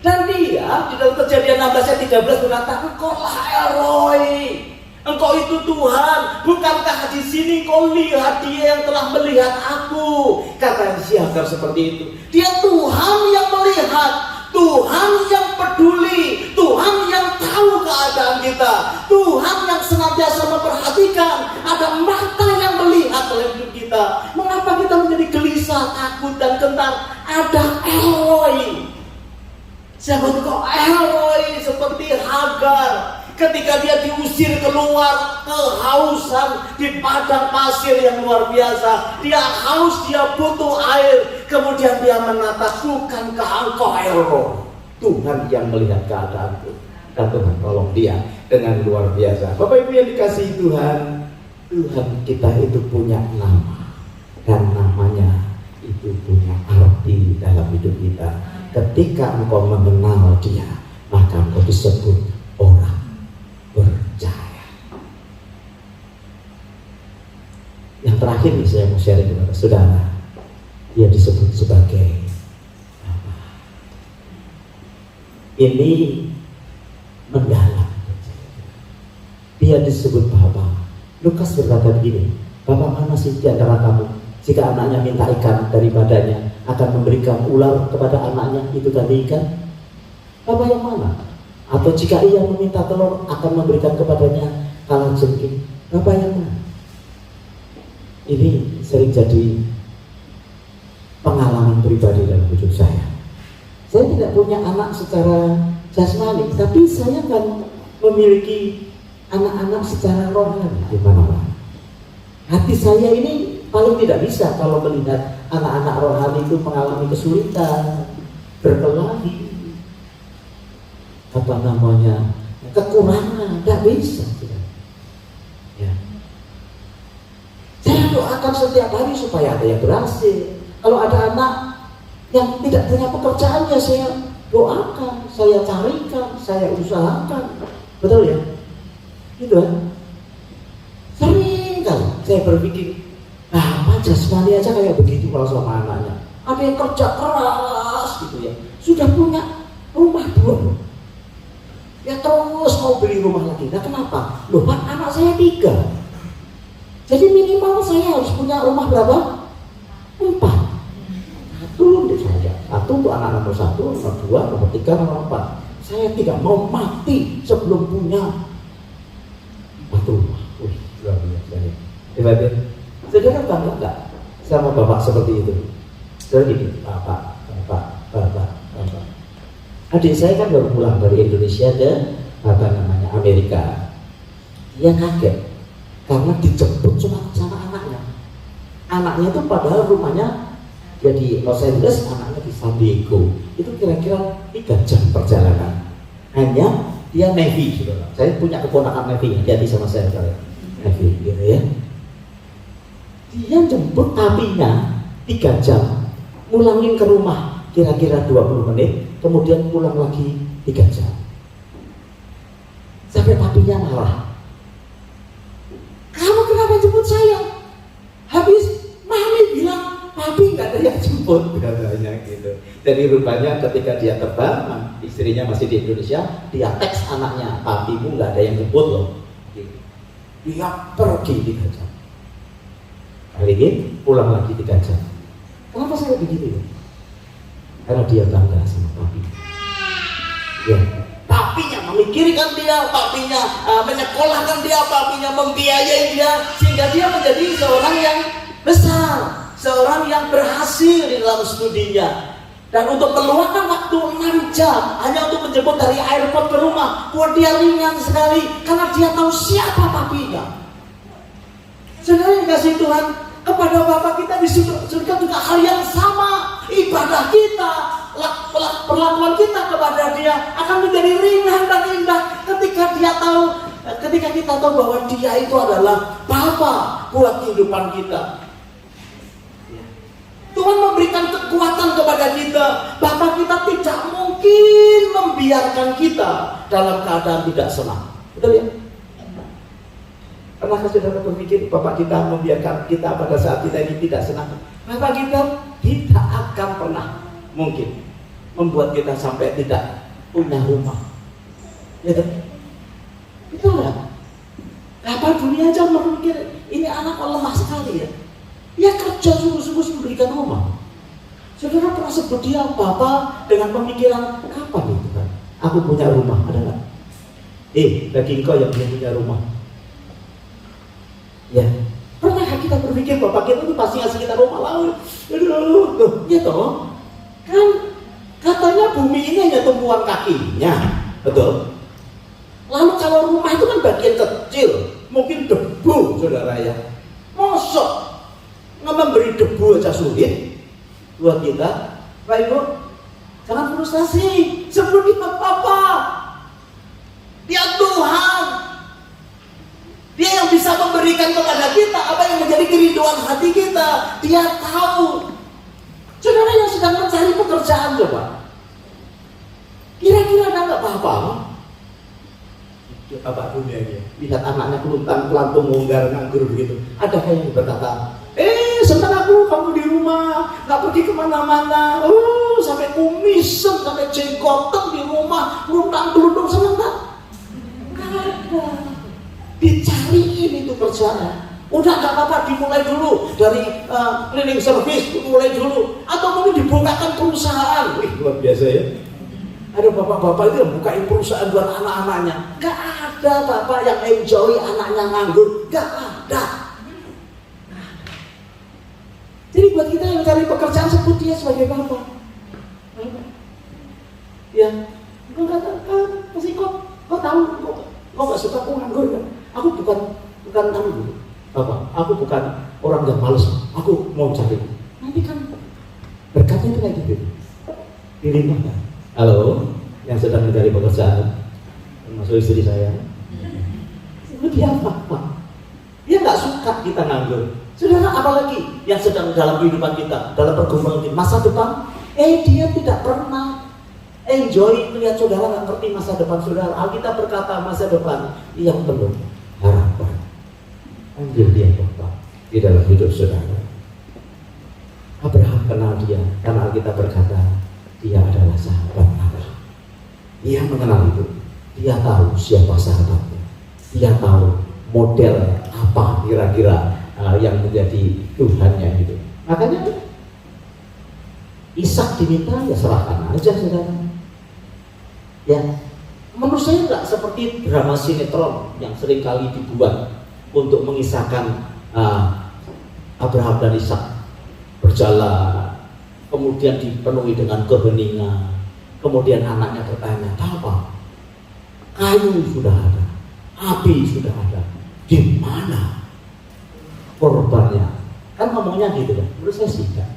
Dan dia di dalam Kejadian 16 ayat 13 berkata, Engkaulah El-Roi. Engkau itu Tuhan, bukankah di sini kau lihat dia yang telah melihat aku? Kata si Hagar seperti itu. Dia Tuhan yang melihat, Tuhan yang peduli, Tuhan yang tahu keadaan kita, Tuhan yang senantiasa memperhatikan. Ada mata yang melihat dalam hidup kita. Mengapa kita menjadi gelisah, takut dan gentar? Ada El-Roi. Siapa kau El-Roi seperti Hagar? Ketika dia diusir keluar kehausan di padang pasir yang luar biasa, dia haus, dia butuh air, kemudian dia menatap, bukankah engkau El-Roi, Tuhan yang melihat keadaanku, dan Tuhan tolong dia dengan luar biasa. Bapak Ibu yang dikasihi Tuhan, Tuhan kita itu punya nama, dan namanya itu punya arti dalam hidup kita. Ketika engkau mengenal dia, maka engkau disebut orang percaya. Yang terakhir nih saya mau sharing kepada saudara, dia disebut sebagai apa? Ini mendalam. Dia disebut Bapa. Lukas berkata begini, Bapa mana sih di antara kamu, jika anaknya minta ikan daripadanya, akan memberikan ular kepada anaknya itu tadi ikan? Bapa yang mana? Atau jika ia meminta telur, akan memberikan kepadanya kalajengking? Bapa yang mana? Ini sering jadi pengalaman pribadi dalam hidup saya. Saya tidak punya anak secara jasmani, tapi saya kan memiliki anak-anak secara rohani di mana-mana. Hati saya ini paling tidak bisa kalau melihat anak-anak rohani itu mengalami kesulitan, berkelahi. kekurangan, tidak bisa. Ya. Saya doakan setiap hari supaya ada yang berhasil. Kalau ada anak yang tidak punya pekerjaan, ya saya doakan, saya carikan, saya usahakan. Betul ya? Gitu kan? Sering kan saya berpikir, apa jasmani aja kayak begitu kalau sama anaknya. Ada yang kerja keras gitu ya, sudah punya rumah belum? Ya terus mau beli rumah lagi. Nah kenapa? Loh Pak, anak saya 3. Jadi minimal saya harus punya rumah berapa? 4. Satu untuk saya, satu untuk anak nomor 1, nomor 2, nomor 3, nomor 4. Saya tidak mau mati sebelum punya 4 rumah. Wih, luar biasa ya. Hebat ya. Saudara bangga enggak sama bapak seperti itu? Saudara gini, bapak. Adik saya kan baru pulang dari Indonesia ke Amerika. Dia kaget karena dijemput cuma sama anaknya. Anaknya itu padahal rumahnya dia di Los Angeles, anaknya di San Diego. Itu kira-kira 3 jam perjalanan. Hanya dia Navy, saudara. Saya punya keponakan Navy, hati-hati sama saya, saudara. Navy, gitu ya. Dia jemput tapinya 3 jam, mulangin ke rumah kira-kira 20 menit, kemudian pulang lagi 3 jam. Sampai papinya marah. Kamu kenapa jemput saya? Habis mami bilang papi nggak ada yang jemput, katanya gitu. Jadi rupanya ketika dia terbang, istrinya masih di Indonesia, dia teks anaknya, papimu nggak ada yang jemput loh. Dia pergi 3 jam. Kali ini pulang lagi 3 jam. Kenapa saya begitu ya? Karena dia bangga sama papi. Ya, papinya memikirkan dia, papinya menyekolahkan dia, papinya membiayai dia, sehingga dia menjadi seorang yang besar, seorang yang berhasil di dalam studinya. Dan untuk meluangkan waktu 6 jam hanya untuk menjemput dari airport ke rumah, buat dia ringan sekali karena dia tahu siapa papinya. Saudara dikasih Tuhan, kepada Bapak kita di surga juga hal yang sama. Ibadah kita, perlakuan kita kepada Dia akan menjadi ringan dan indah ketika kita tahu bahwa Dia itu adalah Bapa buat kehidupan kita. Tuhan memberikan kekuatan kepada kita. Bapak kita tidak mungkin membiarkan kita dalam keadaan tidak senang. Betul ya? Pernahkah saudara berpikir Bapak kita membiarkan kita pada saat kita ini tidak senang? Bapak kita tidak akan pernah mungkin membuat kita sampai tidak punya rumah. Ya kan? Itulah. Bapak dunia aja berpikir ini anak lemah sekali ya. Dia kerja sungguh-sungguh memberikan rumah. Saudara pernah sebut dia Bapak dengan pemikiran kapan itu kan? Aku punya rumah, ada nggak? Bagi engkau yang belum punya rumah. Ya, pernahkah kita berpikir Bapak kita itu pasti ngasih kita rumah lalu? Ya toh, kan katanya bumi ini hanya tumpuan kakinya, betul? Lalu kalau rumah itu kan bagian kecil, mungkin debu, saudara ya. Mosok memberi debu aja sulit buat kita. Pak Ibu, jangan frustasi, sebut dia Papa, dia Tuhan. Dia yang bisa memberikan kepada kita apa yang menjadi kerinduan hati kita. Dia tahu. Saudara yang sedang mencari pekerjaan, coba kira-kira ada nggak apa-apa? Bapak dunia ini lihat anaknya pelantung munggar nganggur begitu. Adakah yang berkata, sementara kamu di rumah nggak pergi kemana-mana, sampai kumisem, sampai jenggotan di rumah, luntang-luntung sementara? Nggak ada. Dicariin itu kerjaan. Udah gak apa-apa, dimulai dulu dari cleaning service, mulai dulu, atau mungkin dibukakan perusahaan. Wih, luar biasa ya. Ada bapak-bapak itu yang bukain perusahaan buat anak-anaknya. Gak ada bapak yang enjoy anaknya nganggur. Gak ada. Jadi buat kita yang cari pekerjaan, sebut dia sebagai bapak. Ya, kau katakan, pasti kau tahu, kau gak suka aku nganggur kan? Aku bukan nganggur, Bapak. Aku bukan orang yang malas. Aku mau cari. Nanti kan berkatnya itu kayak gitu. Dilimpahkan. Halo, yang sedang mencari pekerjaan, termasuk istri saya. Dia apa? Dia nggak suka kita nganggur. Saudara, apalagi yang sedang dalam kehidupan kita, dalam pergumulan kita, masa depan, dia tidak pernah enjoy melihat saudara nggak ngerti masa depan saudara. Alkitab berkata masa depan yang penuh harapan. Ambil dia Bapak di dalam hidup saudara. Abraham kenal dia karena Alkitab berkata dia adalah sahabat Allah. Dia mengenal itu. Dia tahu siapa sahabatnya. Dia tahu model apa kira-kira yang menjadi Tuhannya gitu. Makanya Ishak diminta, ya serahkan aja saudara. Ya, menurut saya nggak seperti drama sinetron yang seringkali dibuat untuk mengisahkan Abraham dan Ishak berjalan, kemudian dipenuhi dengan keheningan, kemudian anaknya bertanya, apa? Kayu sudah ada, api sudah ada, di mana korbannya? Kan ngomongnya gitu kan? Menurut saya sih enggak.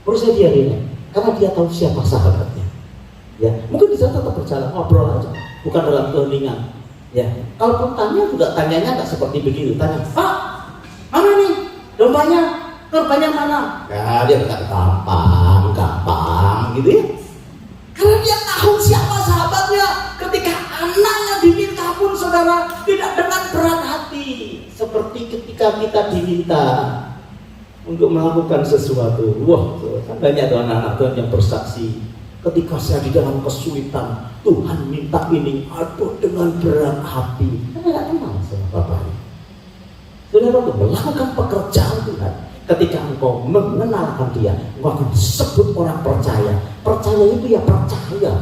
Menurut saya dia ini, karena dia tahu siapa sahabatnya. Ya, mungkin bisa tetap berjalan ngobrol aja, bukan dalam keheningan. Ya, kalaupun tanya juga tanyanya nggak seperti begitu. Tanya, Pak, mana nih dombanya? Korbannya mana? Ya, dia berkata gampang, gitu ya. Karena dia tahu siapa sahabatnya. Ketika anaknya diminta pun saudara tidak dengan berat hati, seperti ketika kita diminta untuk melakukan sesuatu. Wah, kan banyak anak-anak Tuhan yang bersaksi. Ketika saya di dalam kesulitan, Tuhan minta ini, aduh dengan berat hati. Karena tidak kenal sama Bapaknya. Saudara, untuk melakukan pekerjaan Tuhan, ketika engkau mengenalkan dia, engkau akan disebut orang percaya. Percaya itu ya percaya.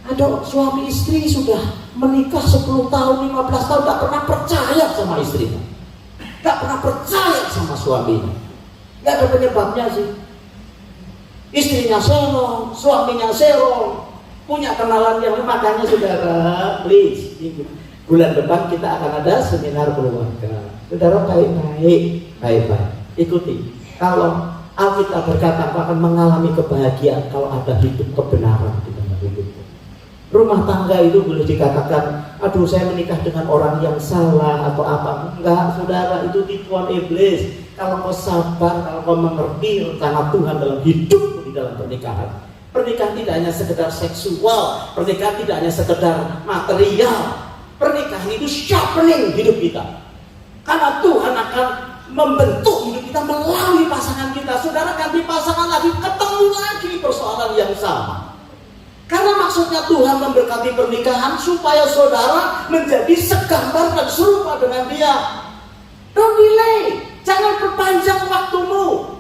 Ada suami istri sudah menikah 10 tahun, 15 tahun, tak pernah percaya sama istrinya, tak pernah percaya sama suaminya. Gak ada penyebabnya sih. Istrinya serong, suaminya serong, punya kenalan yang makanya saudara, please, bulan depan kita akan ada seminar keluarga. Saudara baik-baik, ikuti. Kalau Alkitab berkata kau akan mengalami kebahagiaan kalau ada hidup kebenaran di dalam hidupmu. Rumah tangga itu boleh dikatakan, aduh saya menikah dengan orang yang salah atau apa. Enggak, saudara, itu tipuan iblis. Kalau kau sabar, kalau kau mengerti rencana Tuhan dalam hidup di dalam pernikahan. Pernikahan tidak hanya sekedar seksual, pernikahan tidak hanya sekedar material. Pernikahan itu sharpening hidup kita. Karena Tuhan akan membentuk hidup kita melalui pasangan kita. Saudara ganti pasangan lagi, ketemu lagi persoalan yang sama. Karena maksudnya Tuhan memberkati pernikahan supaya saudara menjadi segambar dan serupa dengan dia. Don't delay, jangan perpanjang waktumu.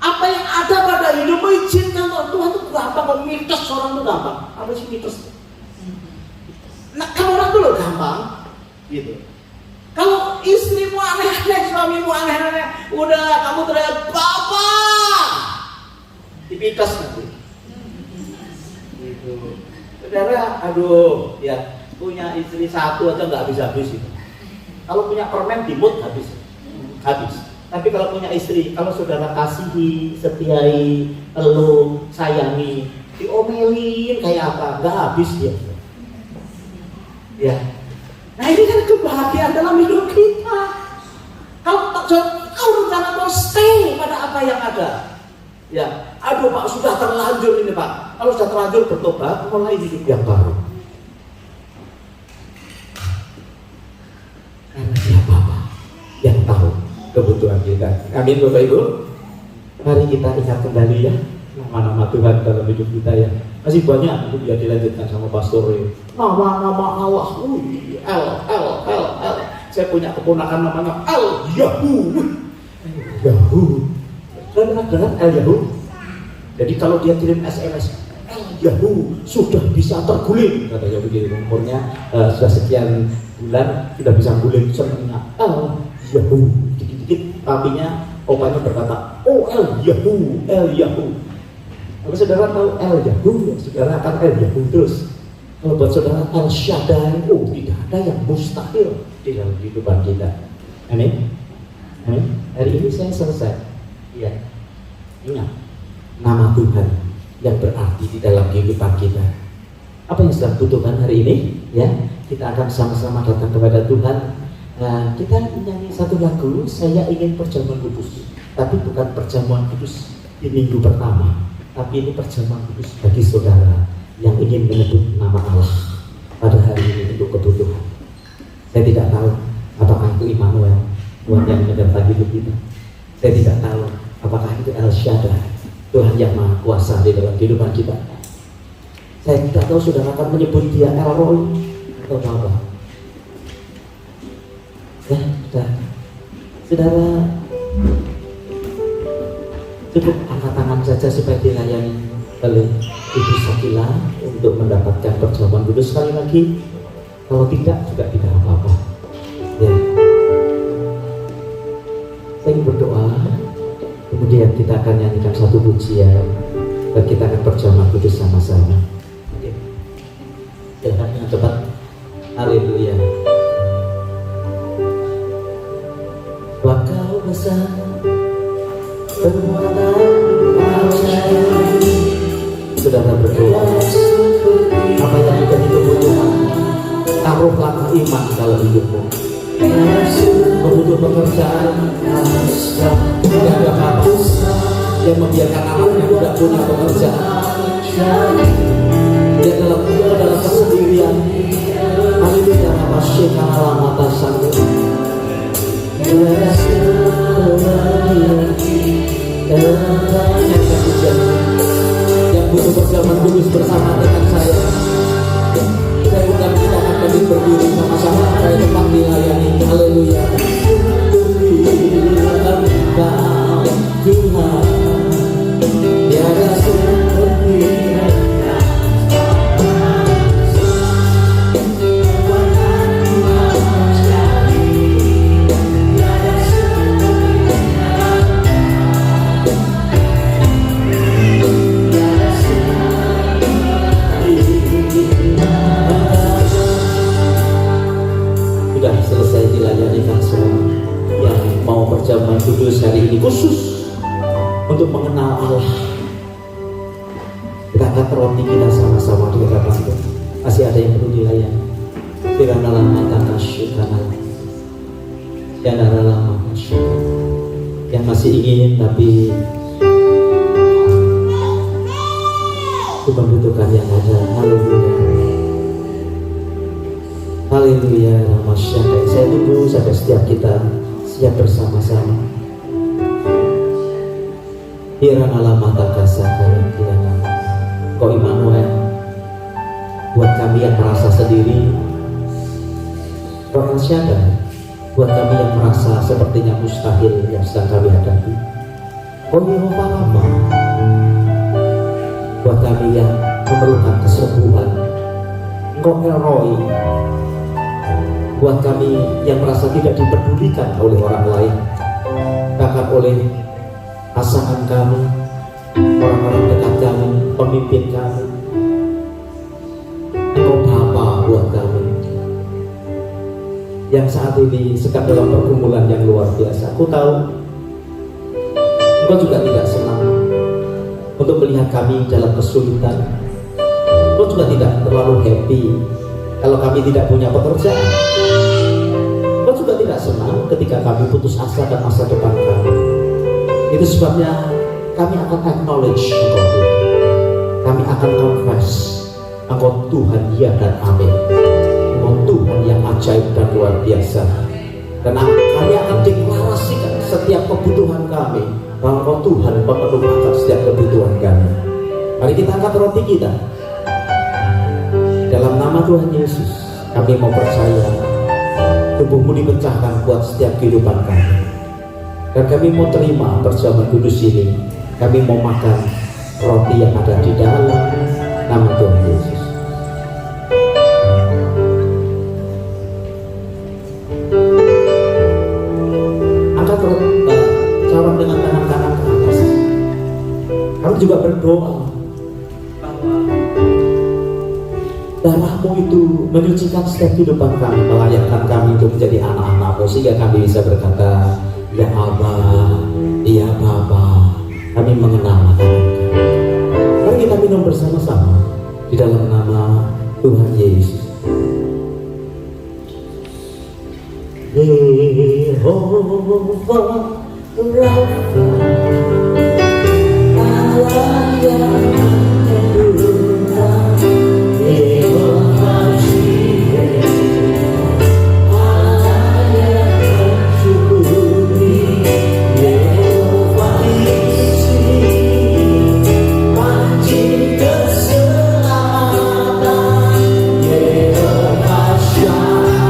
Apa yang ada pada hidupmu izinkan Tuhan itu gampang. Kok mitos orang itu gampang. Apa sih mitos? Nah, kalau orang itu loh gampang, gitu. Kalau istrimu aneh-aneh, suamimu aneh-aneh, udah kamu teriak Bapak, dipitas nanti. Gitu. Saudara, aduh, ya punya istri satu aja nggak habis-habis itu. Kalau punya permen dimut habis. Tapi kalau punya istri, kalau saudara kasihi, setiai, peluk, sayangi, diomelin kayak apa, nggak habis dia. Ya. Nah ini kan kebahagiaan dalam hidup kita. Kalau rencana Tuhan stay pada apa yang ada. Ya, aduh Pak sudah terlanjur ini Pak. Kalau sudah terlanjur bertobat, mulai hidup yang baru. Karena siapa Pak yang tahu kebutuhan kita. Amin Bapak Ibu. Mari kita ingat kembali ya nama-nama Tuhan dalam hidup kita ya. Masih banyak untuk dia dilanjutkan sama Pastor. Nama-nama Allah. El. Saya punya keponakan namanya El Yahu. Pernah dengar El Yahu? Jadi kalau dia kirim SMS, El Yahu sudah bisa terguling, katanya begitu. Umurnya sudah sekian bulan sudah bisa guling. Senangnya El Yahu. Dikit-dikit papinya, opanya berkata, oh El Yahu. Kalau saudara tahu El Yahu, saudara akan El Yahu terus. Kalau buat saudara El Shaddai, tidak ada yang mustahil di dalam kehidupan kita. Amin. Hari ini saya selesai. Ya, ingat nama Tuhan yang berarti di dalam kehidupan kita. apa yang sedang butuhkan hari ini, ya kita akan sama-sama datang kepada Tuhan. Nah, kita nyanyi satu lagu, saya ingin perjamuan kudus, tapi bukan perjamuan kudus di minggu pertama, tapi ini perjamuan kudus bagi saudara yang ingin menyebut nama Allah pada hari ini untuk kebutuhan. Saya tidak tahu apakah itu Immanuel, Tuhan yang menyertai hidup kita. Saya tidak tahu apakah itu El Shaddai, Tuhan yang Maha Kuasa di dalam kehidupan kita. Saya tidak tahu saudara akan menyebut dia El Roy atau apa. Ya, saudara cukup angkat tangan saja supaya dilayani oleh Ibu Sakila untuk mendapatkan perjamuan kudus. Sekali lagi, kalau tidak juga tidak apa-apa. Ya, saya ingin berdoa, kemudian kita akan nyanyikan satu pujian dan kita akan perjamuan kudus sama-sama. Oke, silakan dengan cepat. Haleluya. Wakau besar perbuatan ajaib. Saudara berdoa, apa yang menjadi kebutuhan, taruhlah iman dalam hidupmu. Membutuh pekerjaan, tidak ada kampus yang membiarkan anaknya tidak punya pekerjaan. Dia dalam kesendirian. Haleluya, masih kalah mata sanggup. Yang butuh perjamuan kudus bersama dengan saya undang kita akan kembali berdiri sama-sama supaya tempat dilayani. Haleluya. Engkau Tuhan, tiada seperti perjamuan kudus hari ini khusus untuk mengenal Allah. Kita angkat roti kita sama-sama di hadapan Tuhan. Masih ada yang perlu dilayani. Firana lama takasy kanal. Janara lama kasy. Yang masih ingin tapi membutuhkan yang ada. Haleluya. Haleluya. Saya tunggu sampai setiap kita siap bersama-sama. Hirana lama takasa kalian kirana. Kau Immanuel, buat kami yang merasa sendiri. Kau El Shaddai, buat kami yang merasa sepertinya mustahil yang sedang kami hadapi. Kau Yehova Rafa, buat kami yang memerlukan kesembuhan. Kau El Roy, buat kami yang merasa tidak dipedulikan oleh orang lain, bahkan oleh pasangan kami, orang-orang dekat kami, pemimpin kami. Engkau Bapa buat kami yang saat ini sedang dalam pergumulan yang luar biasa. Aku tahu Engkau juga tidak senang untuk melihat kami dalam kesulitan. Engkau juga tidak terlalu happy kalau kami tidak punya pekerjaan. Engkau juga tidak senang ketika kami putus asa dan masa depan kami. Itu sebabnya kami akan acknowledge Engkau Tuhan. Kami akan confess Engkau Tuhan ya dan amin. Engkau Tuhan yang ajaib dan luar biasa. Dan kami akan deklarasikan setiap kebutuhan kami bahwa Engkau Tuhan pemenuh akan setiap kebutuhan kami. Mari kita angkat roti kita. Dalam nama Tuhan Yesus, kami mau percaya tubuhmu dipecahkan buat setiap kehidupan kami. Dan kami mau terima perjamuan kudus ini. Kami mau makan roti yang ada di dalam nama Tuhan Yesus. Angkat cawan dengan tangan kanan ke atas. Kami juga berdoa darahmu itu menyucikan setiap kehidupan kami, melayakkan kami untuk menjadi anak-anakmu, sehingga kami bisa berkata, ya Aba, ya Bapa, kami mengenal Engkau. Mari kita minum bersama-sama di dalam nama Jehovah Rafa, Allah yang menyembuhkan. Jehovah Jireh, Allah yang mencukupi. Jehovah Nissi, panci keselamatan. Jehovah Shalom,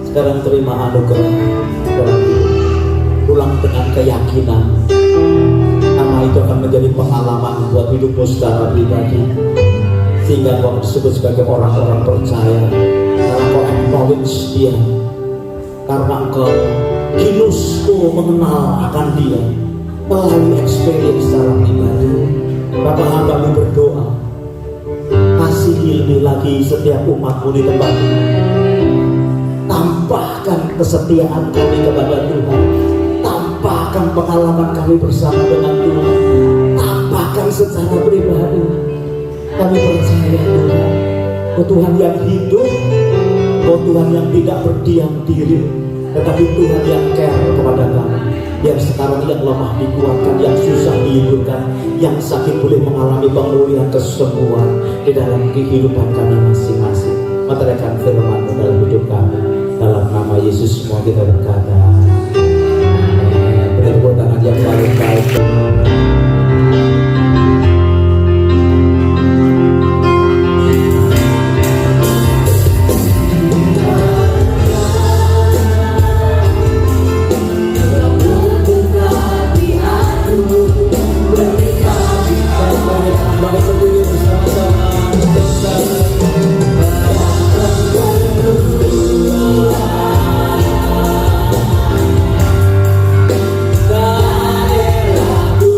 sekarang terima anugerah dalam hidup. Pulang dengan keyakinan nama itu akan menjadi pengalaman buat hidupmu secara pribadi, sehingga kau disebut sebagai orang-orang percaya karena kau acknowledge dia, karena engkau ginusko mengenal akan dia melalui experience secara pribadi. Maka hamba berdoa, kasihi lebih lagi setiap umatmu di tempat ini. Tampakkan kesetiaan kami kepada Tuhan, tampakkan pengalaman kami bersama dengan Tuhan, tampakkan secara pribadi. Kami percaya Tuhan, oh Tuhan yang hidup, oh Tuhan yang tidak berdiam diri, tetapi Tuhan yang care kepada kami, yang sekarang yang lemah dikuatkan, yang susah dihiburkan, yang sakit boleh mengalami pemulihan kesembuhan di dalam kehidupan kami masing-masing. Meteraikan firman-Mu dalam hidup kami. Dalam nama Yesus semua kita berkata, beri tepuk tangan yang paling baik. Daerahku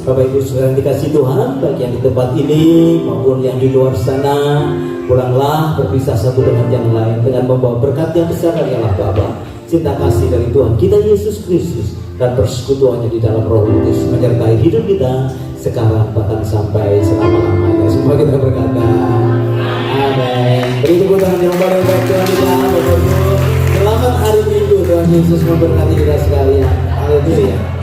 Bapak Ibu saudara yang dikasih Tuhan, baik yang di tempat ini maupun yang di luar sana, pulanglah berpisah satu dengan yang lain dengan membawa berkat yang besar dari Allah Bapa, cinta kasih dari Tuhan kita Yesus Kristus, dan persekutuannya di dalam Roh Kudus menyertai hidup kita sekarang bahkan sampai selama-lamanya. Semua kita berkata amin. Beri tepuk tangan yang paling baik Tuhan kita. Bapak Ibu, selamat hari Minggu. Tuhan Yesus memberkati kita sekalian. Haleluya.